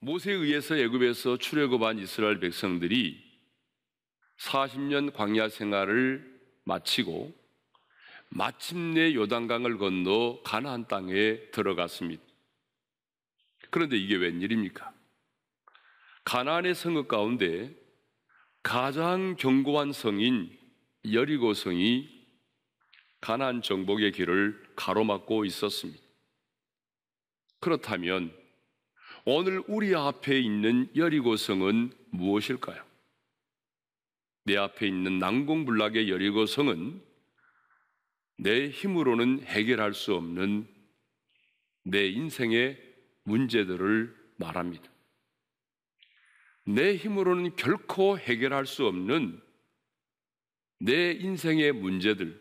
모세에 의해서 애굽에서 출애굽한 이스라엘 백성들이 40년 광야 생활을 마치고 마침내 요단강을 건너 가나안 땅에 들어갔습니다. 그런데 이게 웬일입니까? 가나안의 성읍 가운데 가장 견고한 성인 여리고 성이 가나안 정복의 길을 가로막고 있었습니다. 그렇다면 오늘 우리 앞에 있는 여리고 성은 무엇일까요? 내 앞에 있는 난공불락의 여리고 성은 내 힘으로는 해결할 수 없는 내 인생의 문제들을 말합니다. 내 힘으로는 결코 해결할 수 없는 내 인생의 문제들,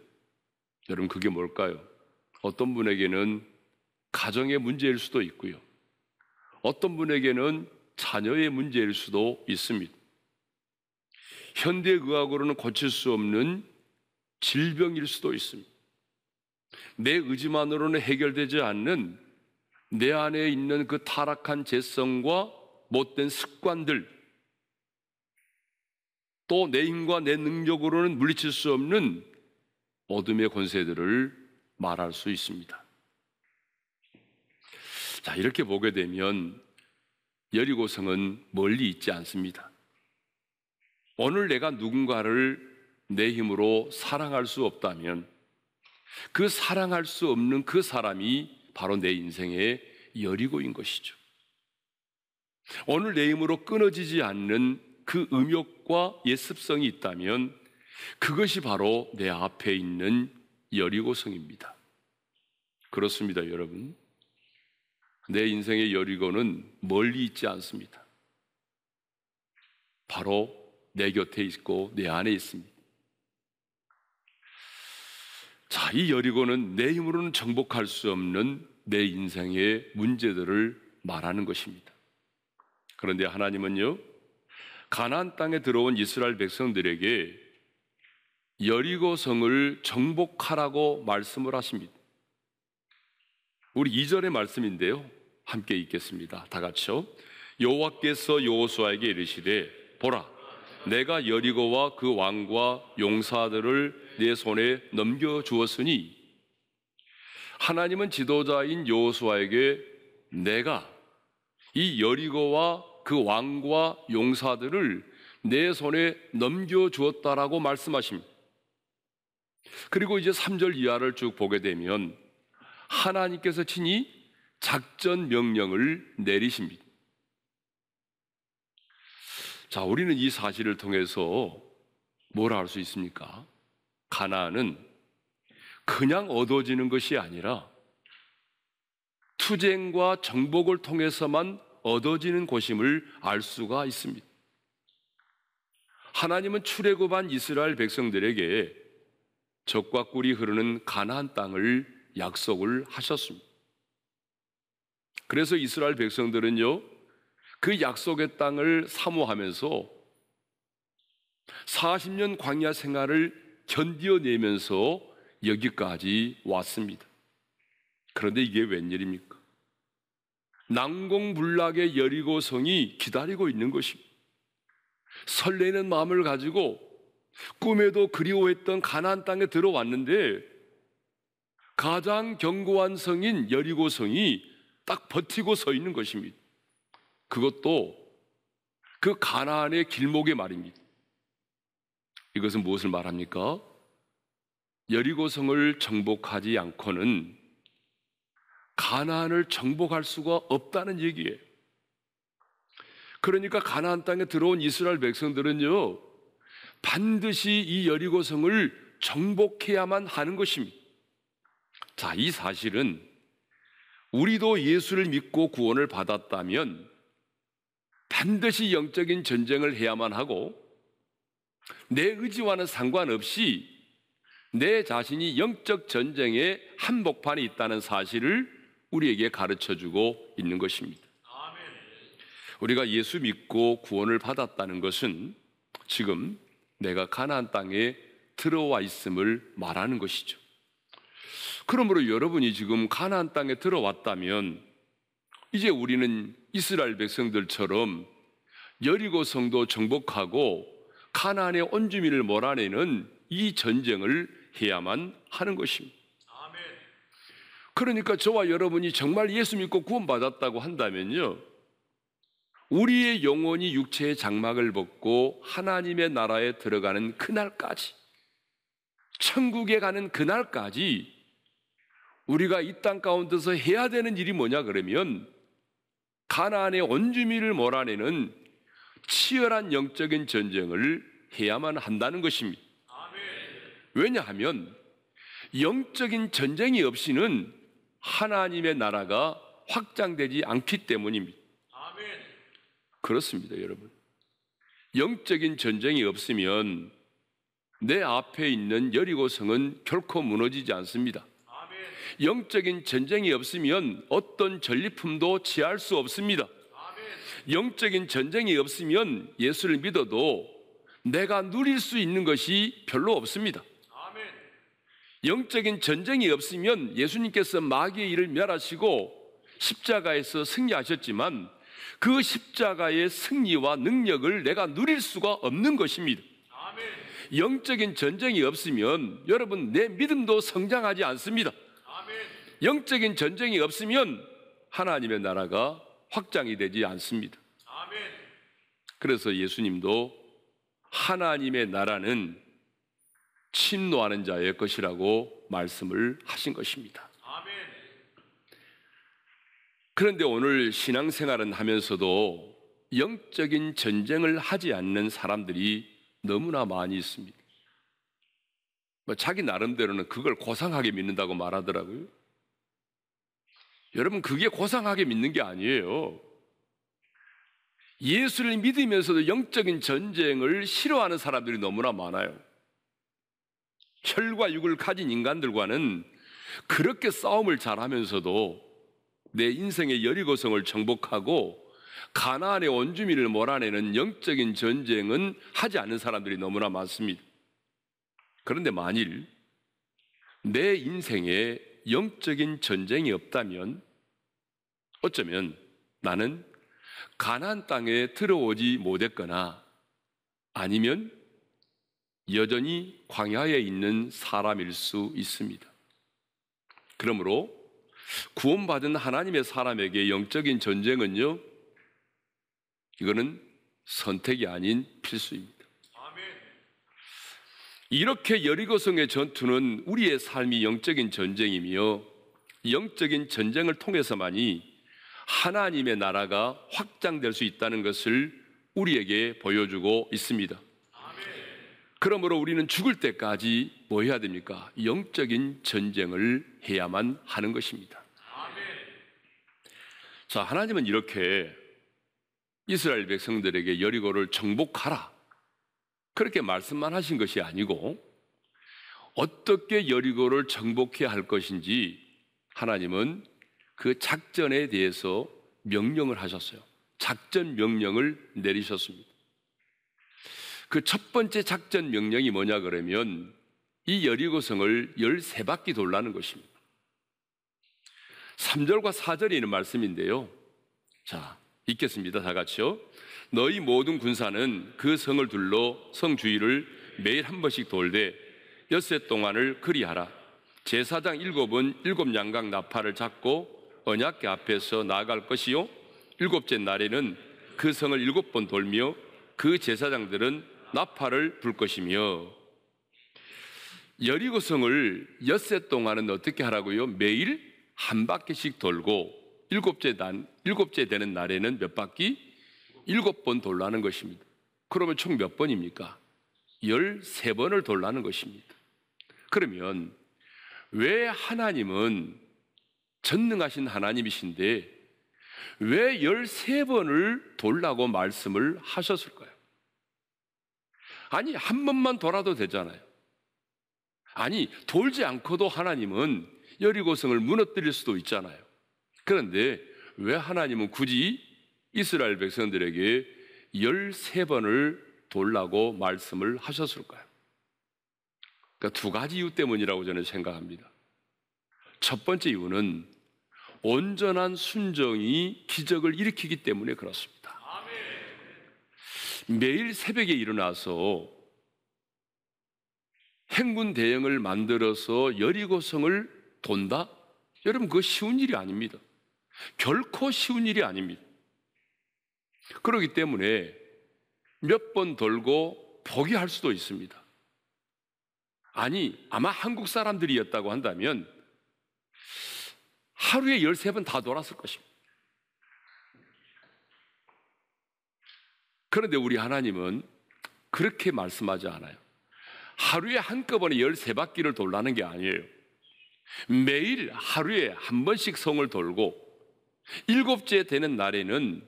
여러분 그게 뭘까요? 어떤 분에게는 가정의 문제일 수도 있고요. 어떤 분에게는 자녀의 문제일 수도 있습니다. 현대의학으로는 고칠 수 없는 질병일 수도 있습니다. 내 의지만으로는 해결되지 않는 내 안에 있는 그 타락한 죄성과 못된 습관들, 또 내 힘과 내 능력으로는 물리칠 수 없는 어둠의 권세들을 말할 수 있습니다. 자, 이렇게 보게 되면 여리고성은 멀리 있지 않습니다. 오늘 내가 누군가를 내 힘으로 사랑할 수 없다면 그 사랑할 수 없는 그 사람이 바로 내 인생의 여리고인 것이죠. 오늘 내 힘으로 끊어지지 않는 그 음욕과 예습성이 있다면 그것이 바로 내 앞에 있는 여리고성입니다. 그렇습니다, 여러분. 내 인생의 여리고는 멀리 있지 않습니다. 바로 내 곁에 있고 내 안에 있습니다. 자, 이 여리고는 내 힘으로는 정복할 수 없는 내 인생의 문제들을 말하는 것입니다. 그런데 하나님은요, 가나안 땅에 들어온 이스라엘 백성들에게 여리고 성을 정복하라고 말씀을 하십니다. 우리 2절의 말씀인데요, 함께 읽겠습니다. 다 같이요. 여호와께서 여호수아에게 이르시되 보라, 내가 여리고와 그 왕과 용사들을 내 손에 넘겨주었으니, 하나님은 지도자인 여호수아에게 내가 이 여리고와 그 왕과 용사들을 내 손에 넘겨주었다라고 말씀하십니다. 그리고 이제 3절 이하를 쭉 보게 되면 하나님께서 친히 작전 명령을 내리십니다. 자, 우리는 이 사실을 통해서 뭘 알 수 있습니까? 가나안은 그냥 얻어지는 것이 아니라 투쟁과 정복을 통해서만 얻어지는 곳임을 알 수가 있습니다. 하나님은 출애굽한 이스라엘 백성들에게 젖과 꿀이 흐르는 가나안 땅을 약속을 하셨습니다. 그래서 이스라엘 백성들은요, 그 약속의 땅을 사모하면서 40년 광야 생활을 견뎌내면서 여기까지 왔습니다. 그런데 이게 웬일입니까? 난공불락의 여리고성이 기다리고 있는 것입니다. 설레는 마음을 가지고 꿈에도 그리워했던 가나안 땅에 들어왔는데 가장 견고한 성인 여리고성이 딱 버티고 서 있는 것입니다. 그것도 그 가나안의 길목에 말입니다. 이것은 무엇을 말합니까? 여리고성을 정복하지 않고는 가나안을 정복할 수가 없다는 얘기예요. 그러니까 가나안 땅에 들어온 이스라엘 백성들은요, 반드시 이 여리고성을 정복해야만 하는 것입니다. 자, 이 사실은 우리도 예수를 믿고 구원을 받았다면 반드시 영적인 전쟁을 해야만 하고 내 의지와는 상관없이 내 자신이 영적 전쟁의 한복판에 있다는 사실을 우리에게 가르쳐주고 있는 것입니다. 우리가 예수 믿고 구원을 받았다는 것은 지금 내가 가나안 땅에 들어와 있음을 말하는 것이죠. 그러므로 여러분이 지금 가나안 땅에 들어왔다면 이제 우리는 이스라엘 백성들처럼 여리고 성도 정복하고 가나안의 온주민을 몰아내는 이 전쟁을 해야만 하는 것입니다. 그러니까 저와 여러분이 정말 예수 믿고 구원받았다고 한다면요, 우리의 영혼이 육체의 장막을 벗고 하나님의 나라에 들어가는 그날까지, 천국에 가는 그날까지 우리가 이 땅 가운데서 해야 되는 일이 뭐냐 그러면 가나안의 온주민을 몰아내는 치열한 영적인 전쟁을 해야만 한다는 것입니다. 왜냐하면 영적인 전쟁이 없이는 하나님의 나라가 확장되지 않기 때문입니다. 그렇습니다, 여러분. 영적인 전쟁이 없으면 내 앞에 있는 여리고성은 결코 무너지지 않습니다. 영적인 전쟁이 없으면 어떤 전리품도 취할 수 없습니다. 영적인 전쟁이 없으면 예수를 믿어도 내가 누릴 수 있는 것이 별로 없습니다. 영적인 전쟁이 없으면 예수님께서 마귀의 일을 멸하시고 십자가에서 승리하셨지만 그 십자가의 승리와 능력을 내가 누릴 수가 없는 것입니다. 영적인 전쟁이 없으면 여러분, 내 믿음도 성장하지 않습니다. 영적인 전쟁이 없으면 하나님의 나라가 확장이 되지 않습니다. 그래서 예수님도 하나님의 나라는 침노하는 자의 것이라고 말씀을 하신 것입니다. 그런데 오늘 신앙생활은 하면서도 영적인 전쟁을 하지 않는 사람들이 너무나 많이 있습니다. 자기 나름대로는 그걸 고상하게 믿는다고 말하더라고요. 여러분, 그게 고상하게 믿는 게 아니에요. 예수를 믿으면서도 영적인 전쟁을 싫어하는 사람들이 너무나 많아요. 혈과 육을 가진 인간들과는 그렇게 싸움을 잘하면서도 내 인생의 여리고성을 정복하고 가나안의 온주민을 몰아내는 영적인 전쟁은 하지 않는 사람들이 너무나 많습니다. 그런데 만일 내 인생에 영적인 전쟁이 없다면 어쩌면 나는 가나안 땅에 들어오지 못했거나 아니면 여전히 광야에 있는 사람일 수 있습니다. 그러므로 구원받은 하나님의 사람에게 영적인 전쟁은요, 이거는 선택이 아닌 필수입니다. 이렇게 여리고성의 전투는 우리의 삶이 영적인 전쟁이며 영적인 전쟁을 통해서만이 하나님의 나라가 확장될 수 있다는 것을 우리에게 보여주고 있습니다. 그러므로 우리는 죽을 때까지 뭐 해야 됩니까? 영적인 전쟁을 해야만 하는 것입니다. 자, 하나님은 이렇게 이스라엘 백성들에게 여리고를 정복하라, 그렇게 말씀만 하신 것이 아니고 어떻게 여리고를 정복해야 할 것인지 하나님은 그 작전에 대해서 명령을 하셨어요. 작전 명령을 내리셨습니다. 그 첫 번째 작전 명령이 뭐냐 그러면 이 여리고성을 13바퀴 돌라는 것입니다. 3절과 4절에 있는 말씀인데요. 자, 읽겠습니다. 다 같이요. 너희 모든 군사는 그 성을 둘러 성 주위를 매일 한 번씩 돌되 엿새 동안을 그리하라. 제사장 7은 7양각 나팔을 잡고 언약궤 앞에서 나아갈 것이요, 7째 날에는 그 성을 7번 돌며 그 제사장들은 나팔을 불 것이며. 여리고성을 엿새 동안은 어떻게 하라고요? 매일 한 바퀴씩 돌고 7째 되는 날에는 몇 바퀴? 7번 돌라는 것입니다. 그러면 총 몇 번입니까? 13번을 돌라는 것입니다. 그러면 왜 하나님은 전능하신 하나님이신데 왜 13번을 돌라고 말씀을 하셨을까요? 아니, 한 번만 돌아도 되잖아요. 아니, 돌지 않고도 하나님은 여리고성을 무너뜨릴 수도 있잖아요. 그런데 왜 하나님은 굳이 이스라엘 백성들에게 13번을 돌라고 말씀을 하셨을까요? 그러니까 두 가지 이유 때문이라고 저는 생각합니다. 첫 번째 이유는 온전한 순종이 기적을 일으키기 때문에 그렇습니다. 매일 새벽에 일어나서 행군 대형을 만들어서 여리고성을 돈다? 여러분, 그거 쉬운 일이 아닙니다. 결코 쉬운 일이 아닙니다. 그렇기 때문에 몇 번 돌고 포기할 수도 있습니다. 아니, 아마 한국 사람들이었다고 한다면 하루에 13번 다 돌았을 것입니다. 그런데 우리 하나님은 그렇게 말씀하지 않아요. 하루에 한꺼번에 13바퀴를 돌라는 게 아니에요. 매일 하루에 한 번씩 성을 돌고 7째 되는 날에는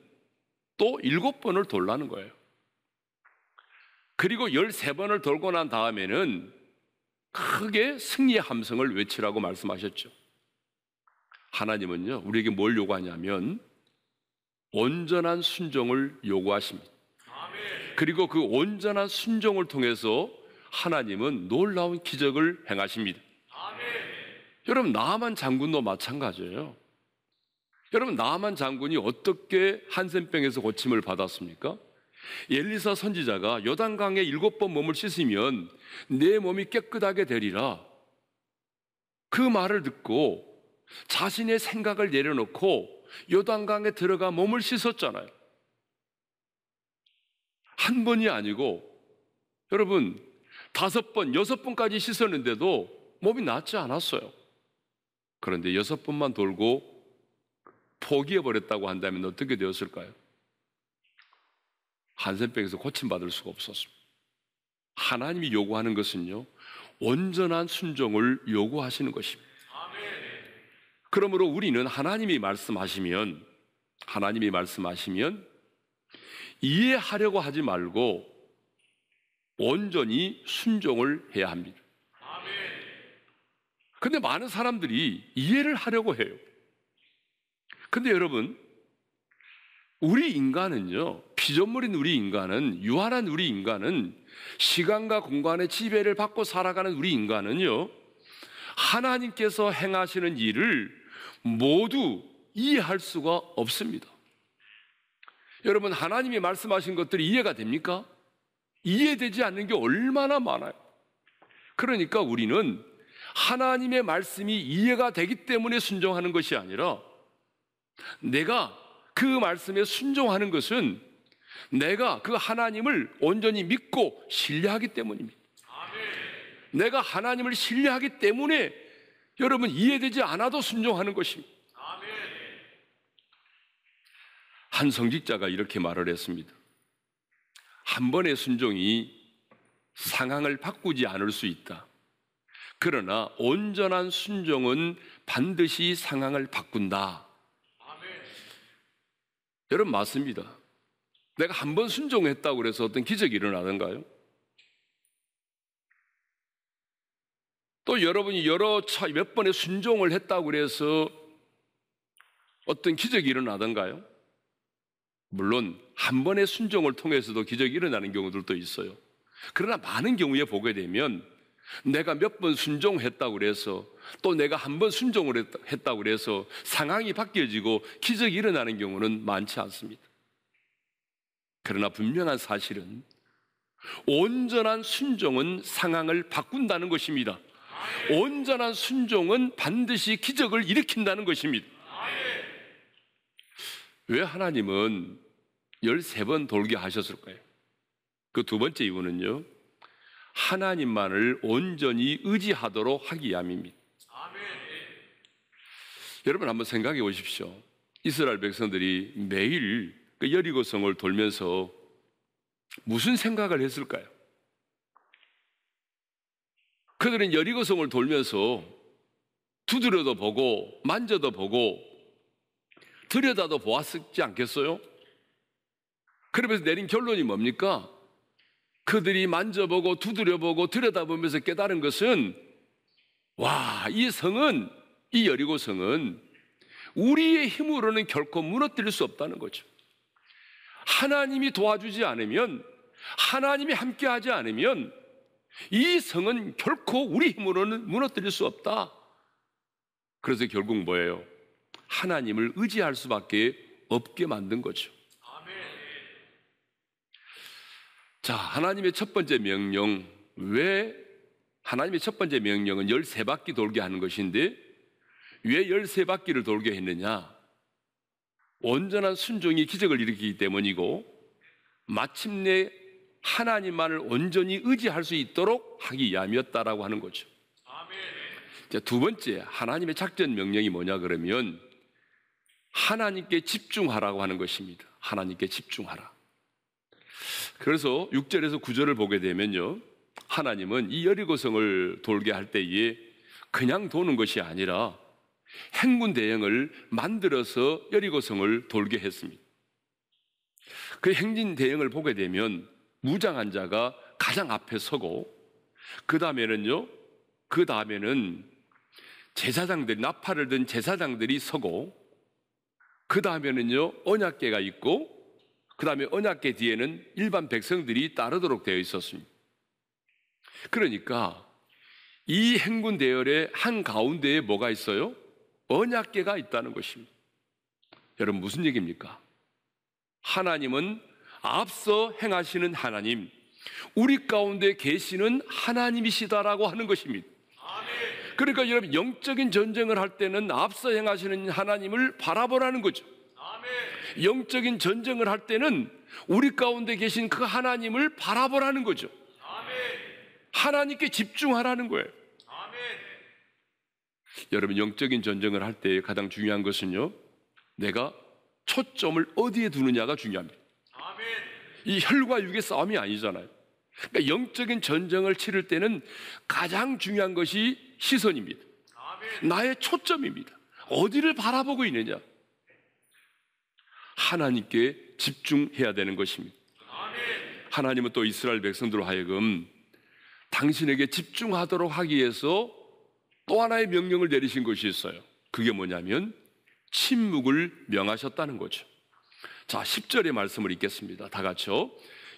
또 7번을 돌라는 거예요. 그리고 13번을 돌고 난 다음에는 크게 승리의 함성을 외치라고 말씀하셨죠. 하나님은요, 우리에게 뭘 요구하냐면 온전한 순종을 요구하십니다. 그리고 그 온전한 순종을 통해서 하나님은 놀라운 기적을 행하십니다. 여러분, 나아만 장군도 마찬가지예요. 여러분, 나아만 장군이 어떻게 한센병에서 고침을 받았습니까? 엘리사 선지자가 요단강에 7번 몸을 씻으면 내 몸이 깨끗하게 되리라, 그 말을 듣고 자신의 생각을 내려놓고 요단강에 들어가 몸을 씻었잖아요. 한 번이 아니고 여러분 5번, 6번까지 씻었는데도 몸이 낫지 않았어요. 그런데 6번만 돌고 포기해버렸다고 한다면 어떻게 되었을까요? 한센병에서 고침받을 수가 없었습니다. 하나님이 요구하는 것은요, 온전한 순종을 요구하시는 것입니다. 그러므로 우리는 하나님이 말씀하시면 이해하려고 하지 말고 온전히 순종을 해야 합니다. 근데 많은 사람들이 이해를 하려고 해요. 근데 여러분, 우리 인간은요, 피조물인 우리 인간은, 유한한 우리 인간은, 시간과 공간의 지배를 받고 살아가는 우리 인간은요, 하나님께서 행하시는 일을 모두 이해할 수가 없습니다. 여러분, 하나님이 말씀하신 것들이 이해가 됩니까? 이해되지 않는 게 얼마나 많아요. 그러니까 우리는 하나님의 말씀이 이해가 되기 때문에 순종하는 것이 아니라, 내가 그 말씀에 순종하는 것은 내가 그 하나님을 온전히 믿고 신뢰하기 때문입니다. 내가 하나님을 신뢰하기 때문에 여러분 이해되지 않아도 순종하는 것입니다. 한 성직자가 이렇게 말을 했습니다. 한 번의 순종이 상황을 바꾸지 않을 수 있다. 그러나 온전한 순종은 반드시 상황을 바꾼다. 여러분, 맞습니다. 내가 한 번 순종했다고 해서 어떤 기적이 일어나던가요? 또 여러분이 몇 번의 순종을 했다고 해서 어떤 기적이 일어나던가요? 물론 한 번의 순종을 통해서도 기적이 일어나는 경우들도 있어요. 그러나 많은 경우에 보게 되면 내가 몇 번 순종했다고 해서, 또 내가 한 번 순종을 했다고 해서 상황이 바뀌어지고 기적이 일어나는 경우는 많지 않습니다. 그러나 분명한 사실은 온전한 순종은 상황을 바꾼다는 것입니다. 온전한 순종은 반드시 기적을 일으킨다는 것입니다. 왜 하나님은 13번 돌게 하셨을까요? 그 두 번째 이유는요, 하나님만을 온전히 의지하도록 하기 위함입니다. 여러분, 한번 생각해 보십시오. 이스라엘 백성들이 매일 그 여리고성을 돌면서 무슨 생각을 했을까요? 그들은 여리고성을 돌면서 두드려도 보고 만져도 보고 들여다도 보았지 않겠어요? 그러면서 내린 결론이 뭡니까? 그들이 만져보고 두드려보고 들여다보면서 깨달은 것은, 와, 이 성은, 이 여리고 성은 우리의 힘으로는 결코 무너뜨릴 수 없다는 거죠. 하나님이 도와주지 않으면, 하나님이 함께하지 않으면 이 성은 결코 우리 힘으로는 무너뜨릴 수 없다. 그래서 결국 뭐예요? 하나님을 의지할 수밖에 없게 만든 거죠. 자, 하나님의 첫 번째 명령, 하나님의 첫 번째 명령은 13바퀴 돌게 하는 것인데, 왜 13바퀴를 돌게 했느냐? 온전한 순종이 기적을 일으키기 때문이고, 마침내 하나님만을 온전히 의지할 수 있도록 하기 위함이었다라고 하는 거죠. 자, 두 번째, 하나님의 작전 명령이 뭐냐 그러면 하나님께 집중하라고 하는 것입니다. 하나님께 집중하라. 그래서 6절에서 9절을 보게 되면요, 하나님은 이 여리고성을 돌게 할 때에 그냥 도는 것이 아니라 행군 대형을 만들어서 여리고성을 돌게 했습니다. 그 행진 대형을 보게 되면 무장한 자가 가장 앞에 서고, 그 다음에는 제사장들이, 나팔을 든 제사장들이 서고, 그 다음에는요 언약궤가 있고, 그 다음에 언약궤 뒤에는 일반 백성들이 따르도록 되어 있었습니다. 그러니까 이 행군 대열의 한 가운데에 뭐가 있어요? 언약궤가 있다는 것입니다. 여러분, 무슨 얘기입니까? 하나님은 앞서 행하시는 하나님, 우리 가운데 계시는 하나님이시다라고 하는 것입니다. 그러니까 여러분, 영적인 전쟁을 할 때는 앞서 행하시는 하나님을 바라보라는 거죠. 영적인 전쟁을 할 때는 우리 가운데 계신 그 하나님을 바라보라는 거죠. 하나님께 집중하라는 거예요. 여러분, 영적인 전쟁을 할 때 가장 중요한 것은요, 내가 초점을 어디에 두느냐가 중요합니다. 이 혈과 육의 싸움이 아니잖아요. 그러니까 영적인 전쟁을 치를 때는 가장 중요한 것이 시선입니다. 나의 초점입니다. 어디를 바라보고 있느냐? 하나님께 집중해야 되는 것입니다. 하나님은 또 이스라엘 백성들로 하여금 당신에게 집중하도록 하기 위해서 또 하나의 명령을 내리신 것이 있어요. 그게 뭐냐면 침묵을 명하셨다는 거죠. 자, 10절의 말씀을 읽겠습니다. 다 같이요.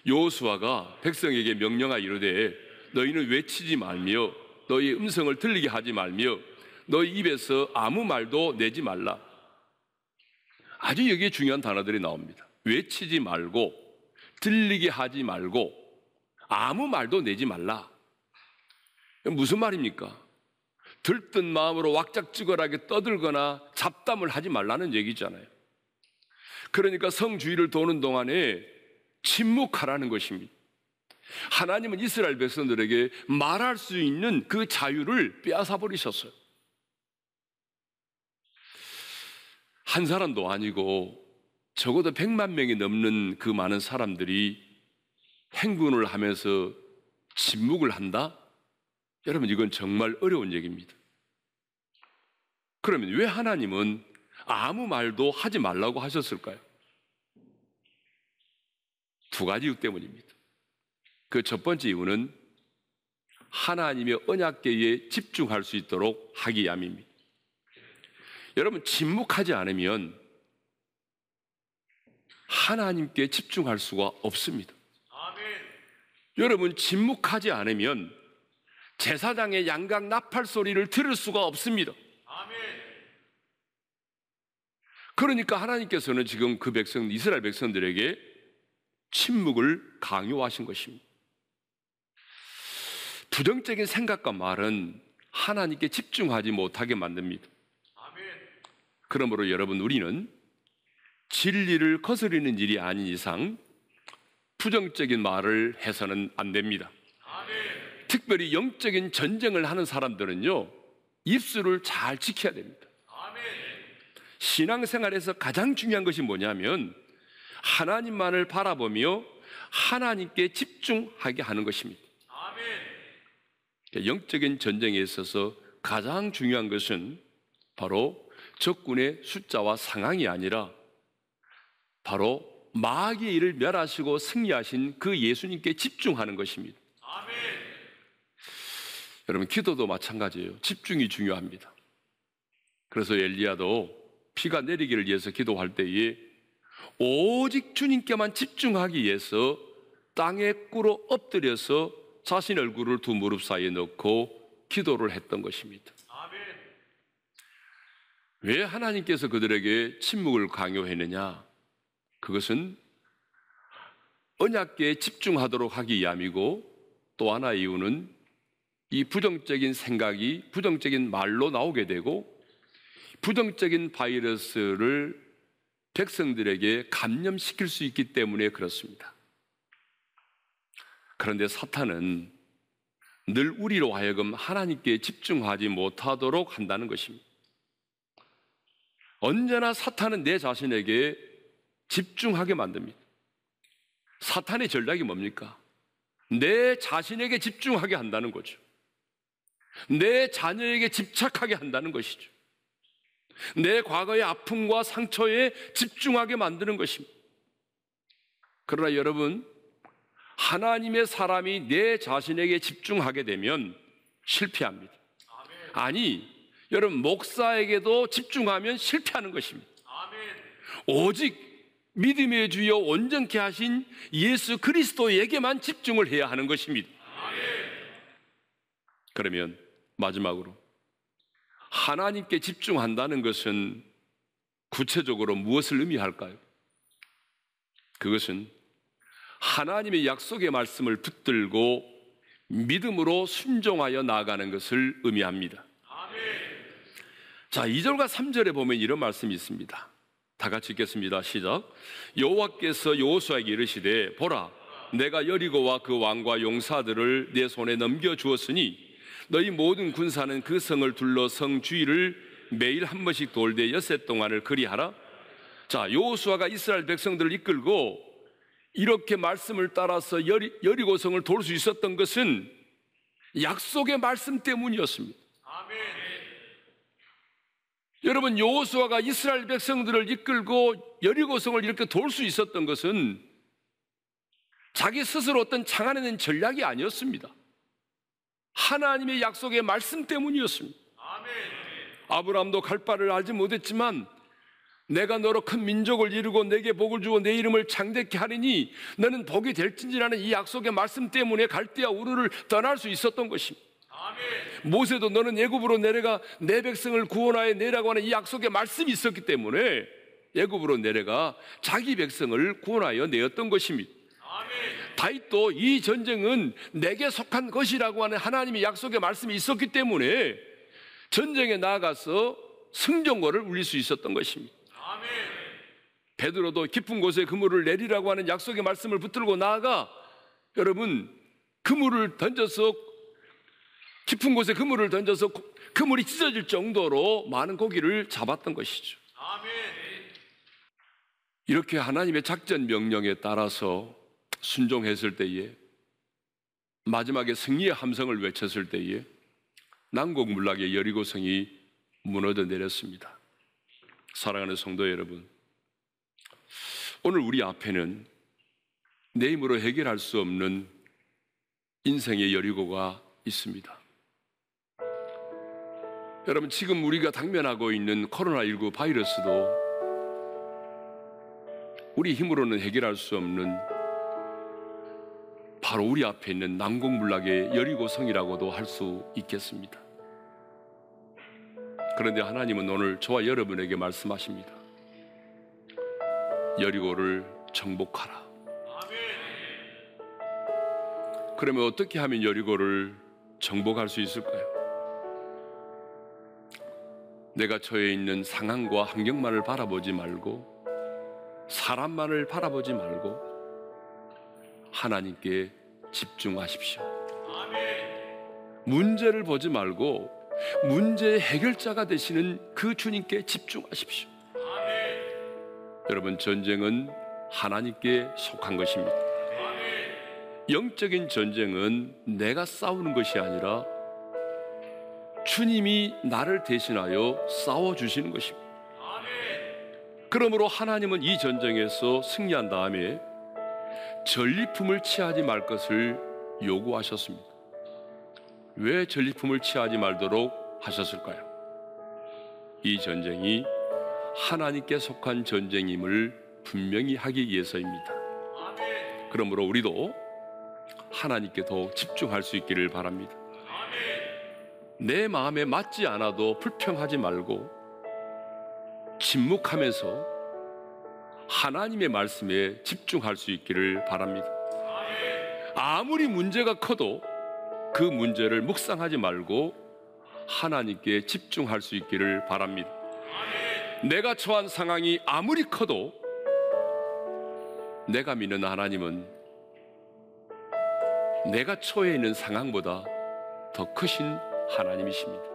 여호수아가 백성에게 명령하여 이르되 너희는 외치지 말며 너희 음성을 들리게 하지 말며 너희 입에서 아무 말도 내지 말라. 아주 여기에 중요한 단어들이 나옵니다. 외치지 말고, 들리게 하지 말고, 아무 말도 내지 말라. 무슨 말입니까? 들뜬 마음으로 왁작지껄하게 떠들거나 잡담을 하지 말라는 얘기잖아요. 그러니까 성주위를 도는 동안에 침묵하라는 것입니다. 하나님은 이스라엘 백성들에게 말할 수 있는 그 자유를 빼앗아 버리셨어요. 한 사람도 아니고 적어도 100만 명이 넘는 그 많은 사람들이 행군을 하면서 침묵을 한다? 여러분, 이건 정말 어려운 얘기입니다. 그러면 왜 하나님은 아무 말도 하지 말라고 하셨을까요? 두 가지 이유 때문입니다. 그 첫 번째 이유는 하나님의 언약궤에 집중할 수 있도록 하기 위함입니다. 여러분, 침묵하지 않으면 하나님께 집중할 수가 없습니다. 여러분, 침묵하지 않으면 제사장의 양각 나팔 소리를 들을 수가 없습니다. 그러니까 하나님께서는 지금 그 이스라엘 백성들에게 침묵을 강요하신 것입니다. 부정적인 생각과 말은 하나님께 집중하지 못하게 만듭니다. 그러므로 여러분, 우리는 진리를 거스르는 일이 아닌 이상 부정적인 말을 해서는 안 됩니다. 특별히 영적인 전쟁을 하는 사람들은요, 입술을 잘 지켜야 됩니다. 신앙생활에서 가장 중요한 것이 뭐냐면 하나님만을 바라보며 하나님께 집중하게 하는 것입니다. 영적인 전쟁에 있어서 가장 중요한 것은 바로 적군의 숫자와 상황이 아니라 바로 마귀의 일을 멸하시고 승리하신 그 예수님께 집중하는 것입니다. 여러분, 기도도 마찬가지예요. 집중이 중요합니다. 그래서 엘리야도 비가 내리기를 위해서 기도할 때에 오직 주님께만 집중하기 위해서 땅에 꿇어 엎드려서 자신 얼굴을 두 무릎 사이에 넣고 기도를 했던 것입니다. 왜 하나님께서 그들에게 침묵을 강요했느냐? 그것은 언약궤에 집중하도록 하기 위함이고, 또 하나의 이유는 이 부정적인 생각이 부정적인 말로 나오게 되고 부정적인 바이러스를 백성들에게 감염시킬 수 있기 때문에 그렇습니다. 그런데 사탄은 늘 우리로 하여금 하나님께 집중하지 못하도록 한다는 것입니다. 언제나 사탄은 내 자신에게 집중하게 만듭니다. 사탄의 전략이 뭡니까? 내 자신에게 집중하게 한다는 거죠. 내 자녀에게 집착하게 한다는 것이죠. 내 과거의 아픔과 상처에 집중하게 만드는 것입니다. 그러나 여러분, 하나님의 사람이 내 자신에게 집중하게 되면 실패합니다. 아니, 여러분, 목사에게도 집중하면 실패하는 것입니다. 오직 믿음의 주여 온전케 하신 예수 그리스도에게만 집중을 해야 하는 것입니다. 그러면 마지막으로 하나님께 집중한다는 것은 구체적으로 무엇을 의미할까요? 그것은 하나님의 약속의 말씀을 붙들고 믿음으로 순종하여 나아가는 것을 의미합니다. 자, 2절과 3절에 보면 이런 말씀이 있습니다. 다 같이 읽겠습니다. 시작. 여호와께서 여호수아에게 이르시되 보라, 내가 여리고와 그 왕과 용사들을 내 손에 넘겨주었으니 너희 모든 군사는 그 성을 둘러 성 주위를 매일 한 번씩 돌되 엿새 동안을 그리하라. 자, 여호수아가 이스라엘 백성들을 이끌고 이렇게 말씀을 따라서 여리고 성을 돌 수 있었던 것은 약속의 말씀 때문이었습니다. 여러분, 여호수아가 이스라엘 백성들을 이끌고 여리고 성을 이렇게 돌 수 있었던 것은 자기 스스로 어떤 창안해낸 전략이 아니었습니다. 하나님의 약속의 말씀 때문이었습니다. 아브라함도 갈 바를 알지 못했지만 내가 너로 큰 민족을 이루고 내게 복을 주고 내 이름을 창대케 하리니 너는 복이 될진지라는 이 약속의 말씀 때문에 갈대아 우르를 떠날 수 있었던 것입니다. 모세도 너는 애굽으로 내려가 내 백성을 구원하여 내라고 하는 이 약속의 말씀이 있었기 때문에 애굽으로 내려가 자기 백성을 구원하여 내었던 것입니다. 다윗도 이 전쟁은 내게 속한 것이라고 하는 하나님의 약속의 말씀이 있었기 때문에 전쟁에 나아가서 승전거를 울릴 수 있었던 것입니다. 베드로도 깊은 곳에 그물을 내리라고 하는 약속의 말씀을 붙들고 나아가 여러분, 그물을 던져서 깊은 곳에 그물을 던져서 그물이 찢어질 정도로 많은 고기를 잡았던 것이죠. 이렇게 하나님의 작전 명령에 따라서 순종했을 때에, 마지막에 승리의 함성을 외쳤을 때에 난공불락의 여리고성이 무너져 내렸습니다. 사랑하는 성도 여러분, 오늘 우리 앞에는 내 힘으로 해결할 수 없는 인생의 여리고가 있습니다. 여러분, 지금 우리가 당면하고 있는 코로나19 바이러스도 우리 힘으로는 해결할 수 없는 바로 우리 앞에 있는 난공불락의 여리고성이라고도 할 수 있겠습니다. 그런데 하나님은 오늘 저와 여러분에게 말씀하십니다. 여리고를 정복하라. 그러면 어떻게 하면 여리고를 정복할 수 있을까요? 내가 처해 있는 상황과 환경만을 바라보지 말고, 사람만을 바라보지 말고 하나님께 집중하십시오. 문제를 보지 말고 문제의 해결자가 되시는 그 주님께 집중하십시오. 여러분, 전쟁은 하나님께 속한 것입니다. 영적인 전쟁은 내가 싸우는 것이 아니라 주님이 나를 대신하여 싸워주시는 것입니다. 그러므로 하나님은 이 전쟁에서 승리한 다음에 전리품을 취하지 말 것을 요구하셨습니다. 왜 전리품을 취하지 말도록 하셨을까요? 이 전쟁이 하나님께 속한 전쟁임을 분명히 하기 위해서입니다. 그러므로 우리도 하나님께 더욱 집중할 수 있기를 바랍니다. 내 마음에 맞지 않아도 불평하지 말고 침묵하면서 하나님의 말씀에 집중할 수 있기를 바랍니다. 아무리 문제가 커도 그 문제를 묵상하지 말고 하나님께 집중할 수 있기를 바랍니다. 내가 처한 상황이 아무리 커도 내가 믿는 하나님은 내가 처해 있는 상황보다 더 크신 하나님이십니다.